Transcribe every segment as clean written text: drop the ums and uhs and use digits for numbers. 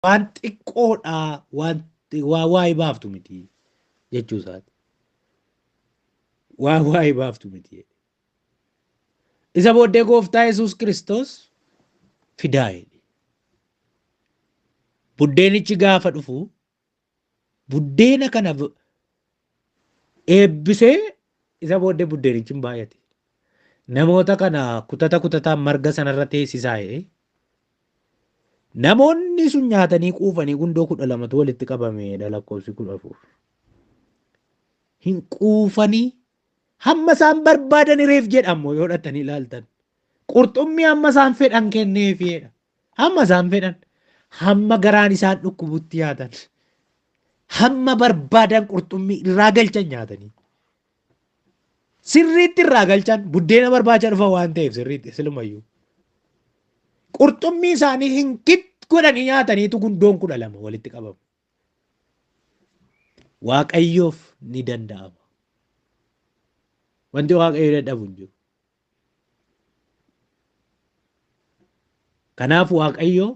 waan xiqqoodhaa waa baaftu miti jechuu isaati. Waa baaftu miti. Isa booddee gooftaa Yesuus Kiristoos fidaa jedhe. Buddeenichi gaafa dhufu buddeena kana eebbisee isa booddee buddeenichi hin baay'ate. Namoota kana kutataan marga sanarra teessisaa jedhe. Namoonni sun nyaatanii quufanii gundoo 12 walitti qabameedha lakkoofsi 14. Hin quufanii hamma isaan barbaadan reef jedhamu yoo dhatanii ilaaltan. Qurxummii hamma isaan fedhan kenneefidha. Hamma isaan fedhan. Hamma garaan isaan dhukkubutti nyaatan. Hamma barbaadan qurxummii irraa galchan nyaatanii. Sirriitti irraa galchan buddeena barbaacha dhufa waan ta'eef sirriitti silumayyuu. Qurxummii isaanii hin godhanii nyaataniitu gundoon 12 walitti qabamu. Waaqayyoof ni danda'ama. Wanti waaqayyo dadhabu hin jiru. Kanaaf waaqayyo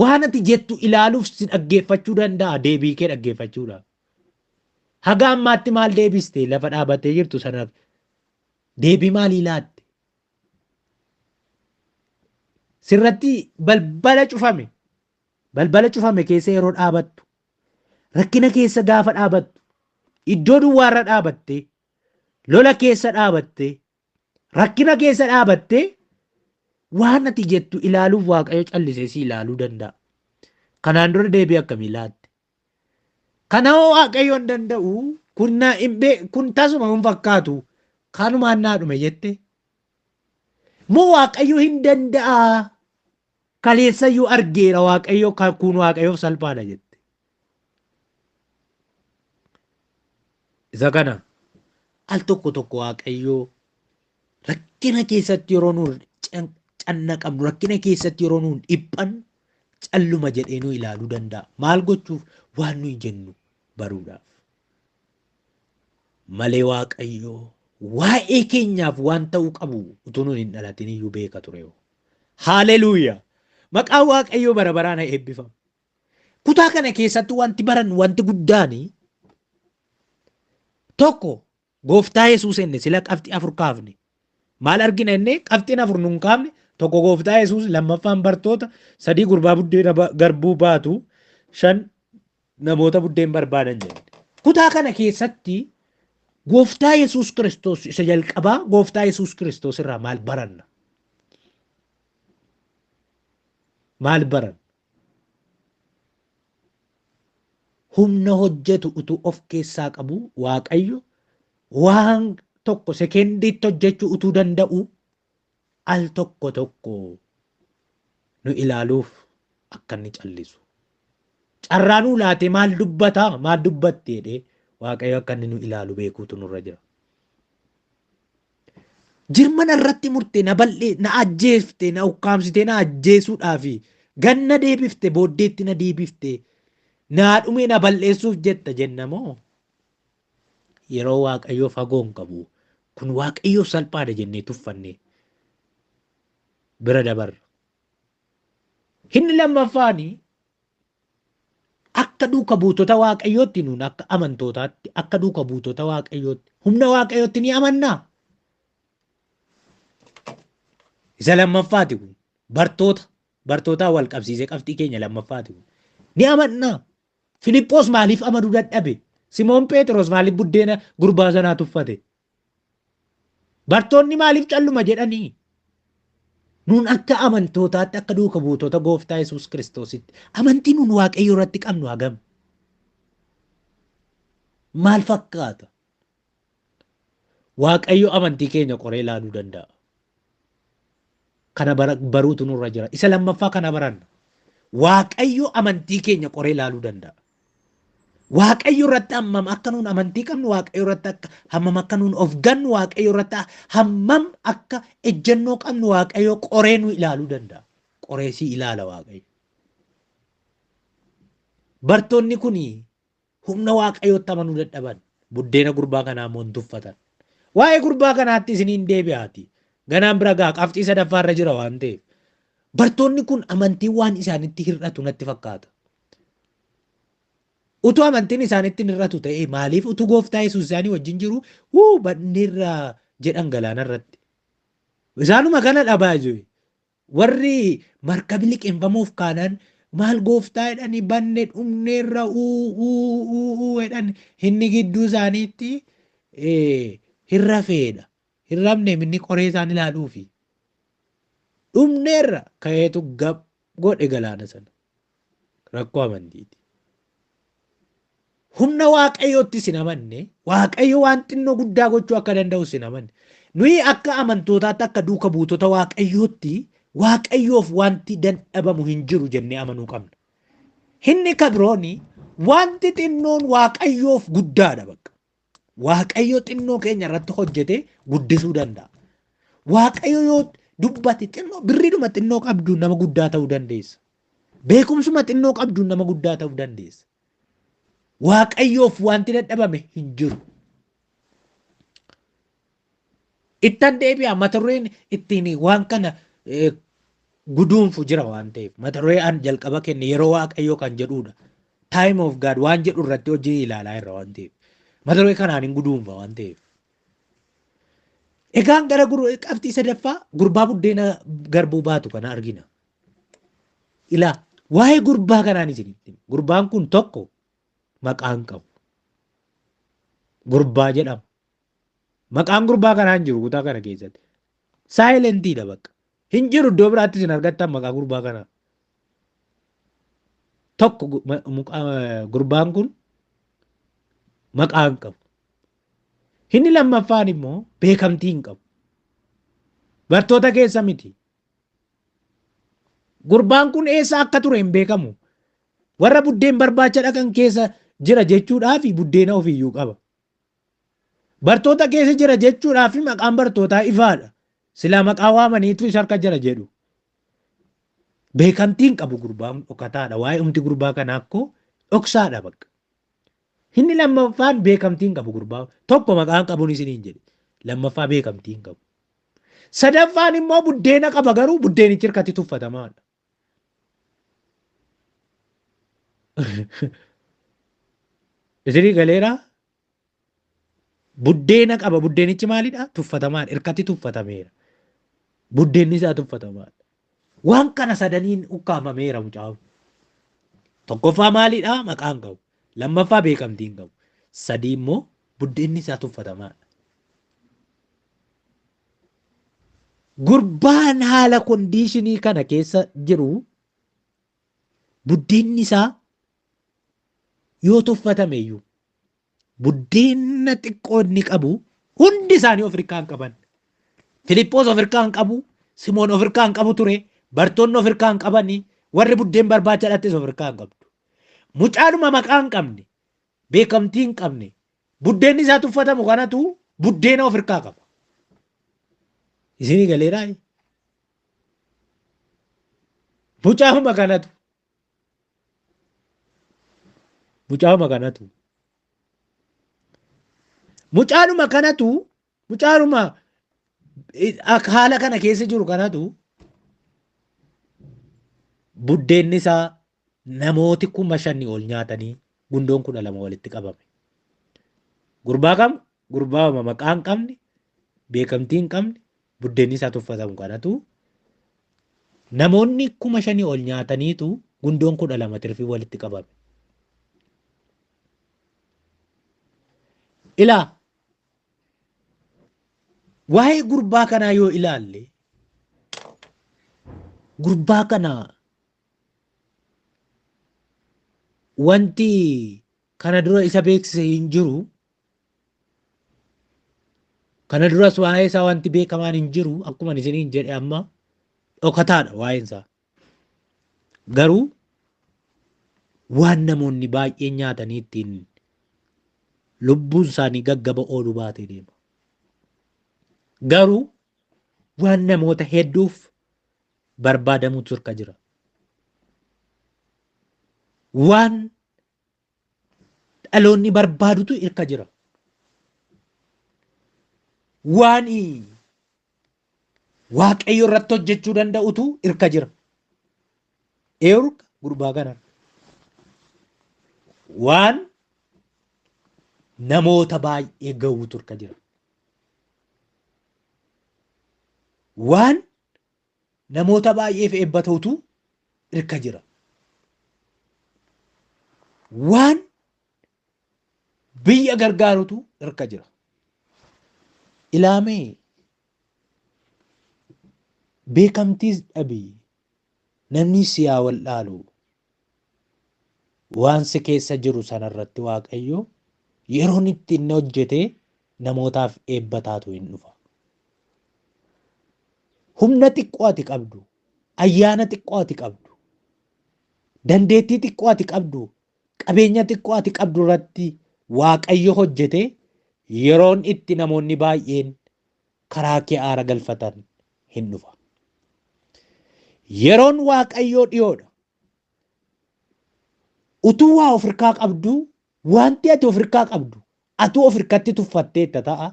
waan ati jettu ilaaluuf si dhaggeeffachuu danda'a deebii kee dhaggeeffachuudhaaf. Haga ammaatti maal deebiste lafa dhaabattee jirtu sanaaf deebii maalii laatte? Sirratti balbala cufame keessa yeroo dhaabattu rakkina keessa gaafa dhaabattu iddoo duwwaarra dhaabatte lola keessa dhaabatte rakkina keessa dhaabatte waan ati jettu ilaaluuf waaqayyo callisee si ilaaluu danda'a. Kanaan dura deebii akkamii laatte? Kanaafuu waaqayyo hin danda'u kun tasuma hin fakkaatu kanumaan naa dhume jette. Moo waaqayyo hin danda'a? Kaleessayyuu argeera waaqayyo kun waaqayyoof salphaadha jette. Isa kana al tokko waaqayyo rakkina keessatti yeroo nuun cannaqamnu rakkina keessatti yeroo nuun dhiphan calluma jedhee nu ilaaluu danda'a. Maal gochuuf? Waan nuyi jennu baruudhaaf. Malee waaqayyo waa'ee keenyaaf waan ta'uu qabu utuu nuun hin dhalatin iyyuu beeka ture. Haaleluyyaa. Maqaan waaqayyoo bara baraan haa eebbifamu. Kutaa kana keessatti wanti baran wanti guddaani tokko gooftaa Yesuus enne sila qabxii 4 kaafne. Maal argina enne qabxiin 4 nun kaafne tokko gooftaa Yesuus lammaffaan bartoota 3 gurbaa buddeena garbuu baatu 5 namoota buddeen barbaadan jedhe. Kutaa kana keessatti gooftaa Yesuus Kiristoos isa jalqabaa gooftaa Yesuus Kiristoos irraa maal baranna? Maal baran? Humna hojjetu utuu of keessaa qabu waaqayyo waan tokko sekendiitti hojjechuu utuu danda'u al tokko nu ilaaluuf akka inni callisu. Carraa nuu laate maal dubbata? Maal dubbatte jedhee waaqayyo akka inni nu ilaalu beekuutu nurra jira. Jirmana irratti murtee na bal'ee na ajjeefte na ukkaamsitee na ajjeesuudhaaf ganna deebifte booddeetti na deebifte naa dhumee na bal'eessuuf jetta jenna moo? Yeroo waaqayyoo fagoon qabu kun waaqayyoof salphaadha jennee tuffanne bira dabarra. Inni lammaffaani akka duuka buutota waaqayyootti nuun akka amantootaatti akka duuka buutota waaqayyootti humna waaqayyootti ni amannaa. Isa lammaffaati kun bartootaa wal qabsiisee qabxii keenya lammaffaati kun ni amannaa. Filiphos maaliif amanuu dadhabe? Simoon Phexros maaliif buddeena gurbaa sanaa tuffate? Bartoonni maaliif calluma jedhanii? Nuun akka amantootaatti akka duuka buutota gooftaa Yesuus Kiristoositti amantii nuun waaqayyo irratti qabnu hagam? Maal fakkaata? Waaqayyo amantii keenya qoree ilaaluu danda'a. Kana baruutu nurra jira. Isa lammaffaa kana baranna. Waaqayyo amantii keenya qoree ilaaluu danda'a. Waaqayyo irratti hammam akka nuun amantii qabnu, waaqayyo irratti hammam akka nuun of gannu, waaqayyo irratti hammam akka ejjennoo qabnu waaqayyo qoree nu ilaaluu danda'a. Qoreesii ilaala waaqayyo. Bartoonni kun humna waaqayyootti amanuu dadhaban buddeena gurbaa kanaa immoo hin tuffatan. Waa'ee gurbaa kanaatti isiniin deebi'aati. Ganaan bira gaa qabxii sadaffaarra jira waan ta'eef. Bartoonni kun amantii waan isaanitti hir'atu natti fakkaata. Utuu amantiin isaanitti hir'atu ta'e maaliif utuu gooftaa Yesuus isaanii wajjin jiru badneerraa jedhan galaana irratti. Isaanuma kana dhabaa jiru. Warri markabi liqeeffamuuf kaanaan maal gooftaa jedhanii banne dhumneerra jedhan inni gidduu isaaniitti hin rafeedha. Hin rafne inni qoree isaan ilaaluufi. Dhumneerra ka'eetu gab godhe galaana sana. Rakkoo amantiiti. Humna waaqayyootti sin amanne waaqayyo waan xinnoo guddaa gochuu akka danda'u sin amanne. Nuyi akka amantootaatti akka duuka buutota waaqayyootti waaqayyoof wanti dadhabamu hin jiru jennee amanuu qabna. Inni kabrooni wanti xinnoon waaqayyoof guddaadha bakka. Waaqayyo xinnoo keenya irratti hojjete guddisuu danda'a. Waaqayyo yoo dubbate xinnoo birriidhuma xinnoo qabduun nama guddaa ta'uu dandeessa. Beekumsuma xinnoo qabduun nama guddaa ta'uu dandeessa. Waaqayyoof wanti dadhabame hin jiru. Ittan deebi'a mata dureen ittiin waan kana guduunfu jira waan ta'eef mata duree an jalqaba kenne yeroo waaqayyoo kan jedhudha. Time of God waan jedhu irratti hojii ilaalaa irra waan ta'eef mata duree kanaan hin guduunfa waan ta'eef. Egaan gara qabxii sadaffaa gurbaa buddeena garbuu baatu kana argina. Ilaa waa'ee gurbaa kanaan isinitti gurbaan kun tokko maqaan qabu. Gurbaa jedhama. Maqaan gurbaa kanaan jiru kutaa kana keessatti. Saayilentiidha bakka. Hin jiru iddoo biraatti isin argattan maqaa gurbaa kanaa. Tokko gurbaan kun maqaan qabu. Inni lammaffaan immoo beekamtii hin qabu. Bartoota keessa miti. Gurbaan kun eessa akka ture hin beekamu. Warra buddeen barbaacha dhaqan keessa jira jechuudhaaf buddeena ofiiyyuu qaba. Bartoota keessa jira jechuudhaaf maqaan bartootaa ifaadha. Silaa maqaa waamaniitu isa harka jira jedhu. Beekamtiin qabu gurbaan dhokataadha. Waa'ee umti gurbaa kanaa akkoo dhoksaadha bakka. Inni lammaffaan beekamtiin qabu gurbaa. Tokko maqaan qabuun isiniin jedhe. Lammaffaa beekamtiin qabu. Sadaffaan immoo buddeena qaba garuu buddeenichi hirkatti tuffatamaadha. Isinii galeeraa? Buddeena qaba. Buddeenichi maalidha? Tuffatamaadha. Hirkatti tuffatameera. Buddeenni isaa tuffatamaadha. Waan kana sadaniin ukkaamameera mucaawu. Tokkoffaa maalidha? Maqaan qabu. Lammaffaa beekamtiin qabu. Sadii immoo buddeenni isaa tuffatamaadha. Gurbaan haala kondiishinii kana keessa jiru buddeenni isaa yoo tuffatame iyyuu buddeena xiqqoo inni qabu hundi isaanii of hirkaa hin qaban. Filiippoos of hirkaa hin qabu, Simoon of hirkaa hin qabu ture, bartoonni of hirkaa hin qabani, warri buddeen barbaacha dhattes of hirkaa hin qabdu. Mucaadhuma maqaa hin qabne, beekamtii hin qabne, buddeenni isaa tuffatamu kanatu buddeena of hirkaa qaba. Isinii galeeraa? Mucaadhuma kanatu. Mucaadhuma kanatu. Mucaadhuma kanatu, mucaadhuma haala kana keessa jiru kanatu buddeenni isaa namooti 5,000 ol nyaatanii gundoon 12 walitti qabame. Gurbaa kam? Gurbaa maqaa hin qabne, beekamtii hin qabne, buddeenni isaa tuffatamu kanatu namoonni 5,000 ol nyaataniitu gundoon 12 tirfii walitti qabame. Ilaa waa'ee gurbaa kanaa yoo ilaalle gurbaa kana wanti kana dura isa beeksise hin jiru. Kana duras waa'ee isaa wanti beekamaan hin jiru. Akkuma isiniin jedhe amma dhokataadha waa'een isaa. Garuu waan namoonni baay'een nyaatanii ittiin lubbuun isaanii gaggaba ooluu baatee deema. Garuu waan namoota hedduuf barbaadamutu hirka jira. Waan dhaloonni barbaadutu hirka jira. Waan waaqayyo irratti hojjechuu danda'utu hirka jira. Eeruka gurbaa kana waan namoota baay'ee ga'uu turka jira. Waan namoota baay'eef eebba ta'utu irka jira. Waan biyya gargaarutu irka jira. Ilaamee beekamtiis dhabii namni siyaa wal dhaalu waan si keessa jiru sanarratti Waaqayyo yeroon itti inni hojjetee namootaaf eebba taatu hin dhufa. Humna xiqqoo ati qabdu, ayyaana xiqqoo ati qabdu, dandeettii xiqqoo ati qabdu, qabeenya xiqqoo ati qabdu irratti Waaqayyo hojjetee yeroon itti namoonni baay'een karaa kee aara galfatan hin dhufa. Yeroon Waaqayyoo dhiyoodha. Utuu waa of hirkaa qabdu, wanti ati of hirkaa qabdu, atu of hirkatti tuffatteetta ta'a.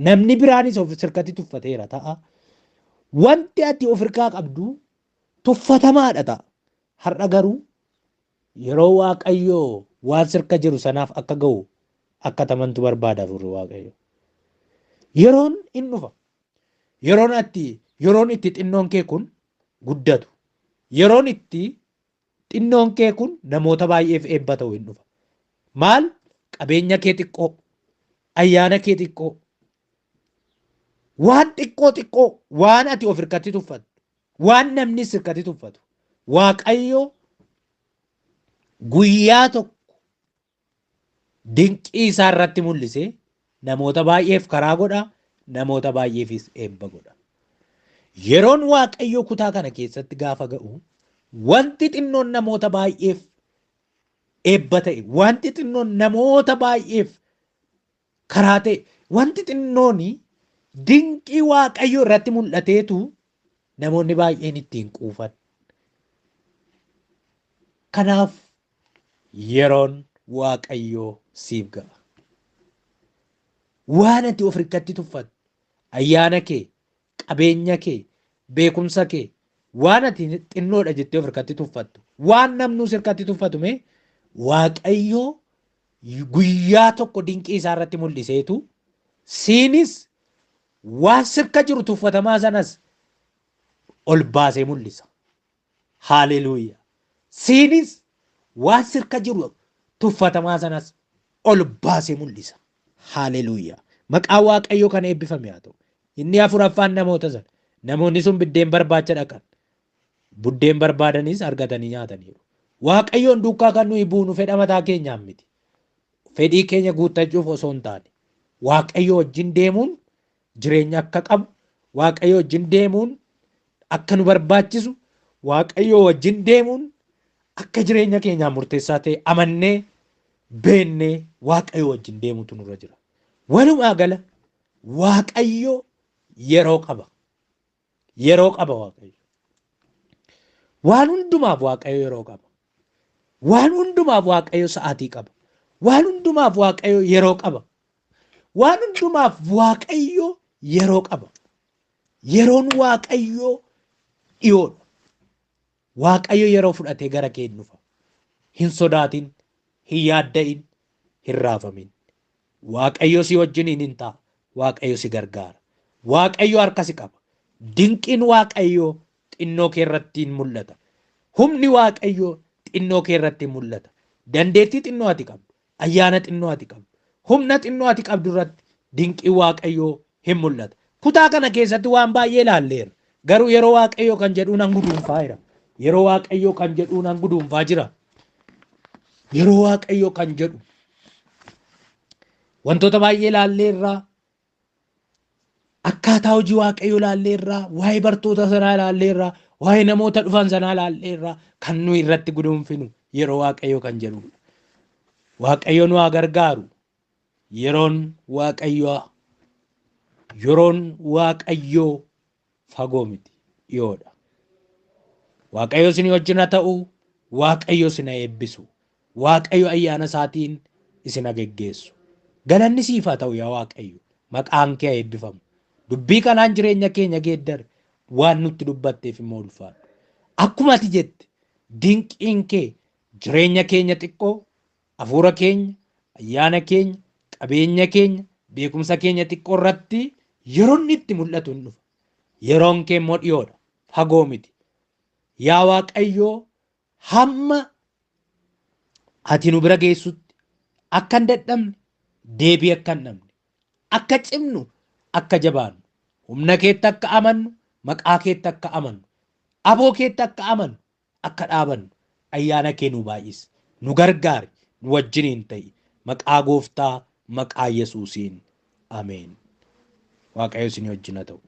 Namni biraanis of hirkatti tuffateera ta'a. Wanti ati of hirkaa qabdu tuffatamaadha ta'a. Har'a garuu yeroo Waaqayyoo waan sirka jiru sanaaf akka ga'u akka tamantu barbaada furre Waaqayyo. Yeroon in dhufa. Yeroon itti xinnoon kee kun guddatu. Yeroon itti xinnoon kee kun namoota baay'eef eebba ta'u hin dhufa. Maal? Qabeenya kee xiqqoo, ayyaana kee xiqqoo, waan xiqqoo, waan ati of hirkatti tuffatu, waan namni sirkatti tuffatu. Waaqayyo guyyaa tokko dinqii isaa irratti mul'isee namoota baay'eef karaa godha, namoota baay'eefis eebba godha. Yeroon Waaqayyo kutaa kana keessatti gaafa ga'u wanti xinnoon namoota baay'eef eebba ta'e, wanti xinnoon namoota baay'eef karaa ta'e, wanti xinnoon dinqii Waaqayyo irratti mul'ateetu namoonni baay'een ittiin quufan. Kanaaf yeroon Waaqayyoo siif ga'a. Waan ati of hirkatti tuffattu, ayyaana kee, qabeenya kee, beekumsa kee, waan ati xinnoodha jettee of hirkatti tuffattu, waan namnus hirkatti tuffatu mee Waaqayyoo guyyaa tokko dinqii isaa irratti mul'iseetu siinis waan sirka jiru tuffatamaa sanas ol baasee mul'isa. Haaleluyyaa. Siinis waan sirka jiru tuffatamaa sanas ol baasee mul'isa. Haaleluyyaa. Maqaa Waaqayyoo kan eebbifame haa ta'u. Inni afuraffaan namoota sana. Namoonni sun biddeen barbaacha dhaqan. Buddeen barbaadanis argatanii nyaataniiru. Waaqayyoon duukaa kan nuyi buunu fedha mataa keenyaan miti. Fedhii keenya guuttachuuf osoo hin taane. Waaqayyo wajjin deemuun jireenya akka qabu, Waaqayyo wajjin deemuun akka nu barbaachisu, Waaqayyo wajjin deemuun akka jireenya keenyaa murteessaa ta'e amannee beennee Waaqayyo wajjin deemutu nurra jira. Walumaa gala Waaqayyo yeroo qaba. Yeroo qaba Waaqayyo. Waan hundumaaf Waaqayyo yeroo qaba. Waan hundumaaf Waaqayyo sa'aatii qaba. Waan hundumaaf Waaqayyo yeroo qaba. Waan hundumaaf Waaqayyo yeroo qaba. Yeroon Waaqayyo dhiyoodha. Waaqayyo yeroo fudhatee gara kee dhufa. Hin sodaatin, hin yaadda'in, hin raafamin. Waaqayyo si wajjiniin hin ta'a. Waaqayyo si gargaara. Waaqayyo harka si qaba. Dinqiin Waaqayyo xinnoo kee irratti mul'ata. Humni Waaqayyo xinnoo kee irratti mul'ata. Dandeettii xinnoo ati qabdu, ayyaana xinnoo ati qabdu, humna xinnoo ati qabdu irratti dinqii Waaqayyo hin mul'ata. Kutaa kana keessatti waan baay'ee ilaalleera. Garuu yeroo Waaqayyo kan jedhuun an guduunfaa jira. Yeroo Waaqayyo kan jedhuun an guduunfaa jira. Yeroo Waaqayyo kan jedhu wantoota baay'ee ilaalleerraa. Akkaataa hojii Waaqayyo ilaalleerraa, waa'ee bartoota sanaa ilaalleerraa, waa'ee namoota dhufan sanaa ilaalleerraa kan nuyi irratti guduunfinu yeroo Waaqayyo kan jedhudha. Waaqayyo nu haa gargaaru. Yeroon Waaqayyo fagoo miti, dhiyoodha. Waaqayyo isin wajjin haa ta'u, Waaqayyo isin haa eebbisu, Waaqayyo ayyaana isaatiin isin haa geggeessu. Galanni siif haa ta'u yaa Waaqayyo, maqaan kee haa eebbifamu. Dubbii kanaan jireenya keenya geeddare waan nutti dubbatteef immoo ulfaadhu. Akkuma ati jette dinqiin kee jireenya keenya xiqqoo, hafuura keenya, ayyaana keenya, qabeenya keenya, beekumsa keenya xiqqoo irratti yeroo inni itti mul'atu hin dhufa. Yeroon kee immoo dhiyoodha, fagoo miti. Yaa Waaqayyoo, hamma ati nu bira geessutti akka hin dadhabne, deebii akka hin dhabne, akka cimnu, akka jabaannu, humna keetti akka amannu, maqaa keetti akka amannu, aboo keetti akka amannu, akka dhaabannu ayyaana kee nu baay'isi, nu gargaari, nu wajjiniin ta'i. Maqaa Gooftaa, maqaa Yesuusiin. Ameen. Waaqayyo isin wajjin haa ta'u.